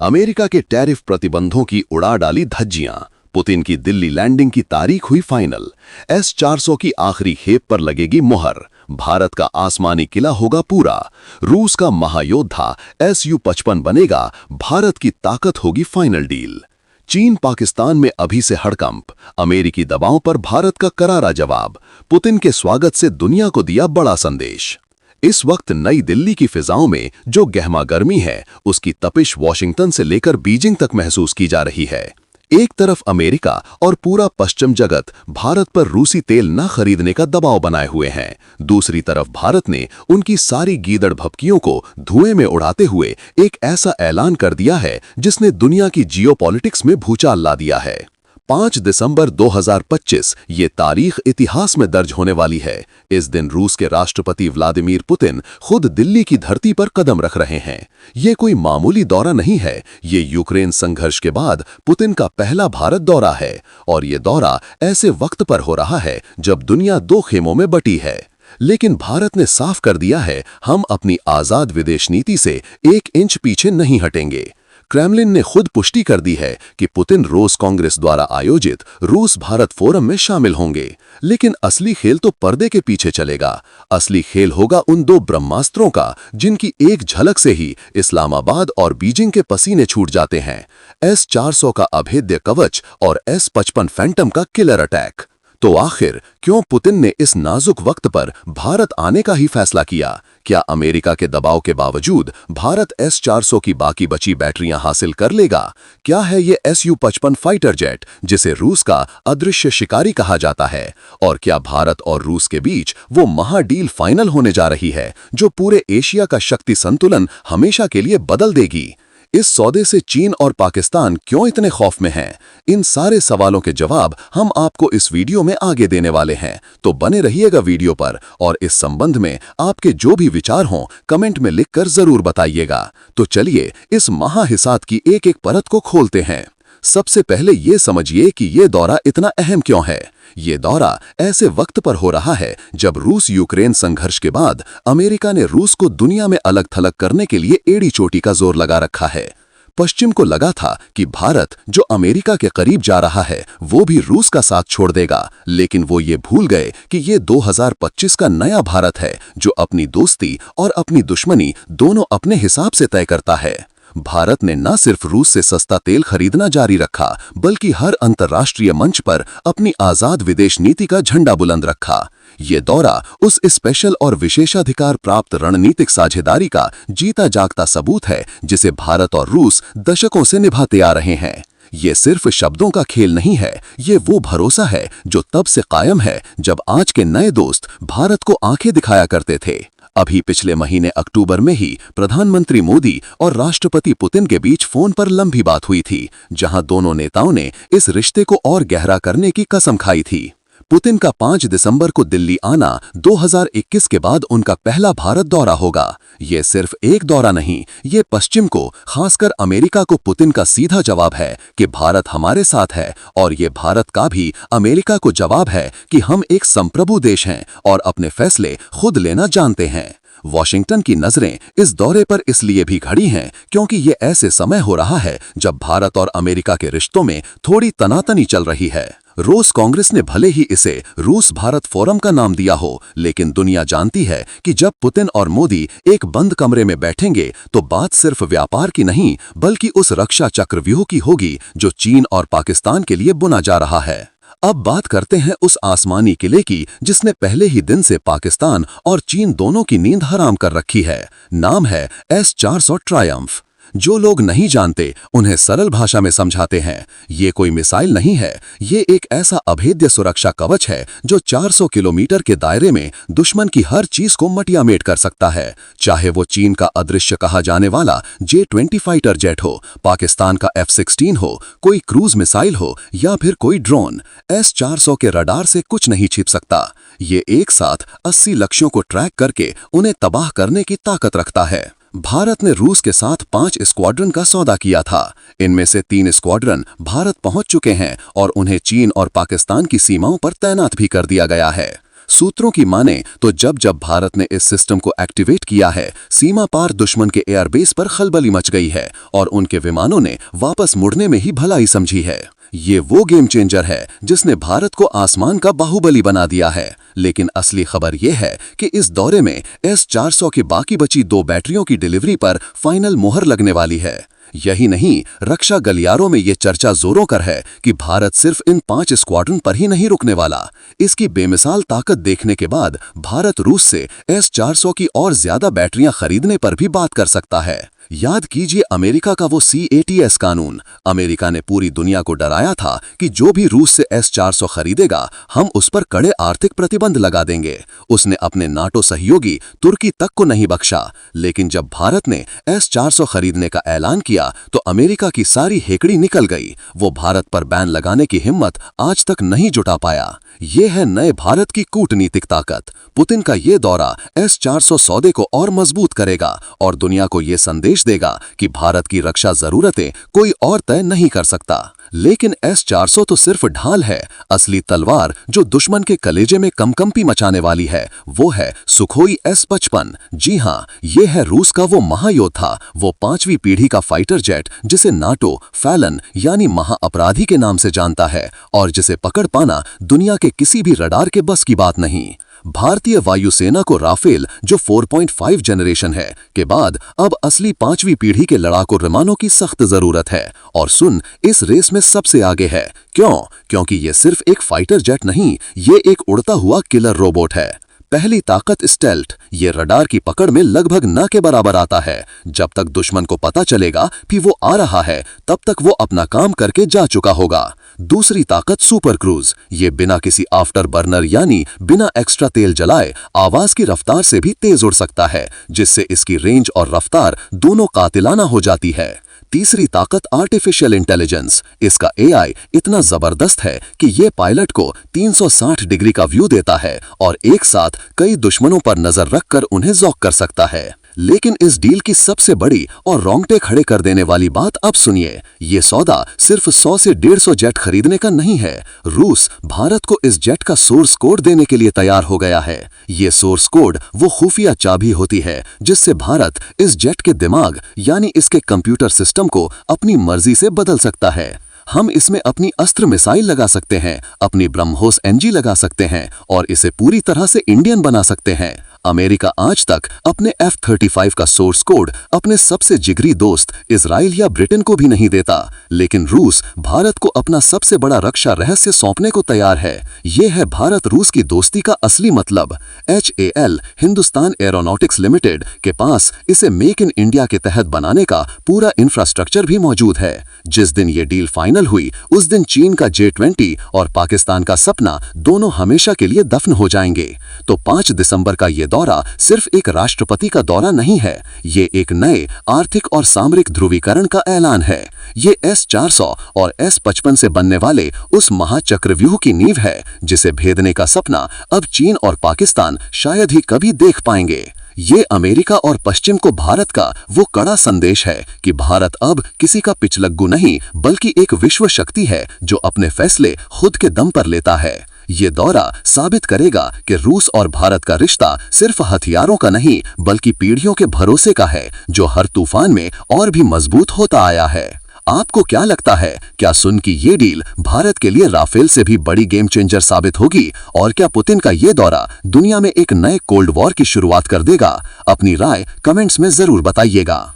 America के tariff प्रतिबंधों की उड़ा डाली धज्जियां। पुतिन की दिल्ली लैंडिंग की तारीख हुई फाइनल। S-400 की आखिरी खेप पर लगेगी मुहर। भारत का आसमानी किला होगा पूरा। रूस का महायोद्धा Su-55 बनेगा। भारत की ताकत होगी फाइनल डील। चीन पाकिस्तान में अभी से हड़कंप। अमेरिकी दबाव पर भारत का करारा जवाब। पुतिन के स्वागत से दुनिया को दिया बड़ा संदेश। इस वक्त नई दिल्ली की फिजाओं में जो गहमा गर्मी है, उसकी तपिश वॉशिंगटन से लेकर बीजिंग तक महसूस की जा रही है। एक तरफ अमेरिका और पूरा पश्चिम जगत भारत पर रूसी तेल न खरीदने का दबाव बनाए हुए हैं। दूसरी तरफ भारत ने उनकी सारी गीदड़ भभकियों को धुएं में उड़ाते हुए एक ऐसा ऐलान कर दिया है जिसने दुनिया की जियोपॉलिटिक्स में भूचाल ला दिया है। 5 दिसंबर 2025 ये तारीख इतिहास में दर्ज होने वाली है। इस दिन रूस के राष्ट्रपति व्लादिमीर पुतिन खुद दिल्ली की धरती पर कदम रख रहे हैं। ये कोई मामूली दौरा नहीं है, ये यूक्रेन संघर्ष के बाद पुतिन का पहला भारत दौरा है। और ये दौरा ऐसे वक्त पर हो रहा है जब दुनिया दो खेमों में बटी है। लेकिन भारत ने साफ कर दिया है, हम अपनी आजाद विदेश नीति से 1 इंच पीछे नहीं हटेंगे। क्रेमलिन ने खुद पुष्टि कर दी है कि पुतिन रोस कांग्रेस द्वारा आयोजित रूस भारत फोरम में शामिल होंगे। लेकिन असली खेल तो पर्दे के पीछे चलेगा। असली खेल होगा उन दो ब्रह्मास्त्रों का जिनकी एक झलक से ही इस्लामाबाद और बीजिंग के पसीने छूट जाते हैं। S-400 का अभेद्य कवच और S-55 फैंटम का किलर अटैक। तो आखिर क्यों पुतिन ने इस नाजुक वक्त पर भारत आने का ही फैसला किया? क्या अमेरिका के दबाव के बावजूद भारत S-400 की बाकी बची बैटरियां हासिल कर लेगा? क्या है ये Su-55 फाइटर जेट जिसे रूस का अदृश्य शिकारी कहा जाता है? और क्या भारत और रूस के बीच वो महाडील फाइनल होने जा रही है जो पूरे एशिया का शक्ति संतुलन हमेशा के लिए बदल देगी? इस सौदे से चीन और पाकिस्तान क्यों इतने खौफ में हैं? इन सारे सवालों के जवाब हम आपको इस वीडियो में आगे देने वाले हैं, तो बने रहिएगा वीडियो पर। और इस संबंध में आपके जो भी विचार हों कमेंट में लिखकर जरूर बताइएगा। तो चलिए इस महाहिसाब की एक एक परत को खोलते हैं। सबसे पहले ये समझिए कि ये दौरा इतना अहम क्यों है। ये दौरा ऐसे वक्त पर हो रहा है जब रूस यूक्रेन संघर्ष के बाद अमेरिका ने रूस को दुनिया में अलग थलग करने के लिए एड़ी चोटी का जोर लगा रखा है। पश्चिम को लगा था कि भारत जो अमेरिका के करीब जा रहा है वो भी रूस का साथ छोड़ देगा, लेकिन वो ये भूल गए कि ये 2025 का नया भारत है जो अपनी दोस्ती और अपनी दुश्मनी दोनों अपने हिसाब से तय करता है। भारत ने न सिर्फ रूस से सस्ता तेल खरीदना जारी रखा, बल्कि हर अंतर्राष्ट्रीय मंच पर अपनी आजाद विदेश नीति का झंडा बुलंद रखा। ये दौरा उस स्पेशल और विशेषाधिकार प्राप्त रणनीतिक साझेदारी का जीता जागता सबूत है जिसे भारत और रूस दशकों से निभाते आ रहे हैं। ये सिर्फ शब्दों का खेल नहीं है, ये वो भरोसा है जो तब से कायम है जब आज के नए दोस्त भारत को आंखें दिखाया करते थे। अभी पिछले महीने अक्टूबर में ही प्रधानमंत्री मोदी और राष्ट्रपति पुतिन के बीच फोन पर लंबी बात हुई थी, जहां दोनों नेताओं ने इस रिश्ते को और गहरा करने की कसम खाई थी। पुतिन का 5 दिसंबर को दिल्ली आना 2021 के बाद उनका पहला भारत दौरा होगा। ये सिर्फ एक दौरा नहीं, ये पश्चिम को, खासकर अमेरिका को पुतिन का सीधा जवाब है कि भारत हमारे साथ है, और ये भारत का भी अमेरिका को जवाब है कि हम एक संप्रभु देश हैं और अपने फैसले खुद लेना जानते हैं। वॉशिंगटन की नजरें इस दौरे पर इसलिए भी खड़ी हैं क्योंकि ये ऐसे समय हो रहा है जब भारत और अमेरिका के रिश्तों में थोड़ी तनातनी चल रही है। रूस कांग्रेस ने भले ही इसे रूस भारत फोरम का नाम दिया हो, लेकिन दुनिया जानती है कि जब पुतिन और मोदी एक बंद कमरे में बैठेंगे तो बात सिर्फ व्यापार की नहीं, बल्कि उस रक्षा चक्रव्यूह की होगी जो चीन और पाकिस्तान के लिए बुना जा रहा है। अब बात करते हैं उस आसमानी किले की जिसने पहले ही दिन से पाकिस्तान और चीन दोनों की नींद हराम कर रखी है। नाम है S-400 ट्रायम्फ। जो लोग नहीं जानते उन्हें सरल भाषा में समझाते हैं। ये कोई मिसाइल नहीं है, ये एक ऐसा अभेद्य सुरक्षा कवच है जो 400 किलोमीटर के दायरे में दुश्मन की हर चीज को मटियामेट कर सकता है। चाहे वो चीन का अदृश्य कहा जाने वाला J-20 फाइटर जेट हो, पाकिस्तान का F-16 हो, कोई क्रूज मिसाइल हो या फिर कोई ड्रोन, S-400 के रडार से कुछ नहीं छिप सकता। ये एक साथ 80 लक्ष्यों को ट्रैक करके उन्हें तबाह करने की ताकत रखता है। भारत ने रूस के साथ 5 स्क्वाड्रन का सौदा किया था। इनमें से 3 स्क्वाड्रन भारत पहुंच चुके हैं और उन्हें चीन और पाकिस्तान की सीमाओं पर तैनात भी कर दिया गया है। सूत्रों की माने तो जब जब भारत ने इस सिस्टम को एक्टिवेट किया है, सीमा पार दुश्मन के एयरबेस पर खलबली मच गई है और उनके विमानों ने वापस मुड़ने में ही भलाई समझी है। ये वो गेम चेंजर है जिसने भारत को आसमान का बाहुबली बना दिया है। लेकिन असली खबर यह है कि इस दौरे में S-400 की बाकी बची 2 बैटरियों की डिलीवरी पर फाइनल मुहर लगने वाली है। यही नहीं, रक्षा गलियारों में ये चर्चा जोरों कर है कि भारत सिर्फ इन 5 स्क्वाड्रन पर ही नहीं रुकने वाला। इसकी बेमिसाल ताकत देखने के बाद भारत रूस से S-400 की और ज्यादा बैटरियां खरीदने पर भी बात कर सकता है। याद कीजिए अमेरिका का वो CATS कानून। अमेरिका ने पूरी दुनिया को डराया था कि जो भी रूस से S-400 खरीदेगा, हम उस पर कड़े आर्थिक प्रतिबंध लगा देंगे। उसने अपने नाटो सहयोगी तुर्की तक को नहीं बख्शा। लेकिन जब भारत ने S-400 खरीदने का ऐलान किया तो अमेरिका की सारी हेकड़ी निकल गई। वो भारत पर बैन लगाने की हिम्मत आज तक नहीं जुटा पाया। ये है नए भारत की कूटनीतिक ताकत। पुतिन का ये दौरा S-400 सौदे को और मजबूत करेगा और दुनिया को ये संदेश देगा कि भारत की रक्षा जरूरतें कोई और तय नहीं कर सकता। लेकिन S-400 तो सिर्फ ढाल है। असली तलवार जो दुश्मन के कलेजे में कंपकंपी मचाने वाली है वो है सुखोई S-55। जी हाँ, ये है रूस का वो महायोद्धा, वो 5वीं पीढ़ी का फाइटर जेट जिसे नाटो फैलन यानी महाअपराधी के नाम से जानता है और जिसे पकड़ पाना दुनिया के किसी भी रडार के बस की बात नहीं। भारतीय वायुसेना को राफेल जो 4.5 जनरेशन है के बाद अब असली 5वीं पीढ़ी के लड़ाकू विमानों की सख्त जरूरत है। और सुन, इस रेस में सबसे आगे है। क्यों? क्योंकि ये सिर्फ एक फाइटर जेट नहीं, ये एक उड़ता हुआ किलर रोबोट है। पहली ताकत स्टेल्थ। ये रडार की पकड़ में लगभग न के बराबर आता है। जब तक दुश्मन को पता चलेगा कि वो आ रहा है, तब तक वो अपना काम करके जा चुका होगा। दूसरी ताकत सुपर क्रूज। ये बिना किसी आफ्टर बर्नर यानी बिना एक्स्ट्रा तेल जलाए आवाज की रफ्तार से भी तेज उड़ सकता है, जिससे इसकी रेंज और रफ्तार दोनों कातिलाना हो जाती है। तीसरी ताकत आर्टिफिशियल इंटेलिजेंस। इसका AI इतना जबरदस्त है कि ये पायलट को 360 डिग्री का व्यू देता है और एक साथ कई दुश्मनों पर नजर रखकर उन्हें जॉक कर सकता है। लेकिन इस डील की सबसे बड़ी और रोंगटे खड़े कर देने वाली बात अब सुनिए। ये सौदा सिर्फ 100 से 150 जेट खरीदने का नहीं है। रूस भारत को इस जेट का सोर्स कोड देने के लिए तैयार हो गया है। ये सोर्स कोड वो खुफिया चाबी होती है जिससे भारत इस जेट के दिमाग यानी इसके कंप्यूटर सिस्टम को अपनी मर्जी से बदल सकता है। हम इसमें अपनी अस्त्र मिसाइल लगा सकते हैं, अपनी ब्रह्मोस NG लगा सकते हैं और इसे पूरी तरह से इंडियन बना सकते हैं। अमेरिका आज तक अपने F-35 का सोर्स कोड अपने सबसे जिगरी दोस्त इजराइल या ब्रिटेन को भी नहीं देता, लेकिन रूस भारत को अपना सबसे बड़ा रक्षा रहस्य सौंपने को तैयार है। ये है भारत रूस की दोस्ती का असली मतलब। HAL हिंदुस्तान एरोनॉटिक्स लिमिटेड के पास इसे मेक इन इंडिया के तहत बनाने का पूरा इंफ्रास्ट्रक्चर भी मौजूद है। जिस दिन ये डील फाइनल हुई उस दिन चीन का J-20 और पाकिस्तान का सपना दोनों हमेशा के लिए दफन हो जाएंगे। तो 5 दिसंबर का ये दौरा सिर्फ एक राष्ट्रपति का दौरा नहीं है, ये एक नए आर्थिक और सामरिक ध्रुवीकरण का ऐलान है। ये S-400 और S-55 से बनने वाले उस महाचक्रव्यूह की नींव है जिसे भेदने का सपना अब चीन और पाकिस्तान शायद ही कभी देख पाएंगे। ये अमेरिका और पश्चिम को भारत का वो कड़ा संदेश है कि भारत अब किसी का पिछलग्गू नहीं बल्कि एक विश्व शक्ति है जो अपने फैसले खुद के दम पर लेता है। ये दौरा साबित करेगा कि रूस और भारत का रिश्ता सिर्फ हथियारों का नहीं बल्कि पीढ़ियों के भरोसे का है जो हर तूफान में और भी मजबूत होता आया है। आपको क्या लगता है, क्या सुन की ये डील भारत के लिए राफेल से भी बड़ी गेम चेंजर साबित होगी? और क्या पुतिन का ये दौरा दुनिया में एक नए कोल्ड वॉर की शुरुआत कर देगा? अपनी राय कमेंट्स में जरूर बताइएगा।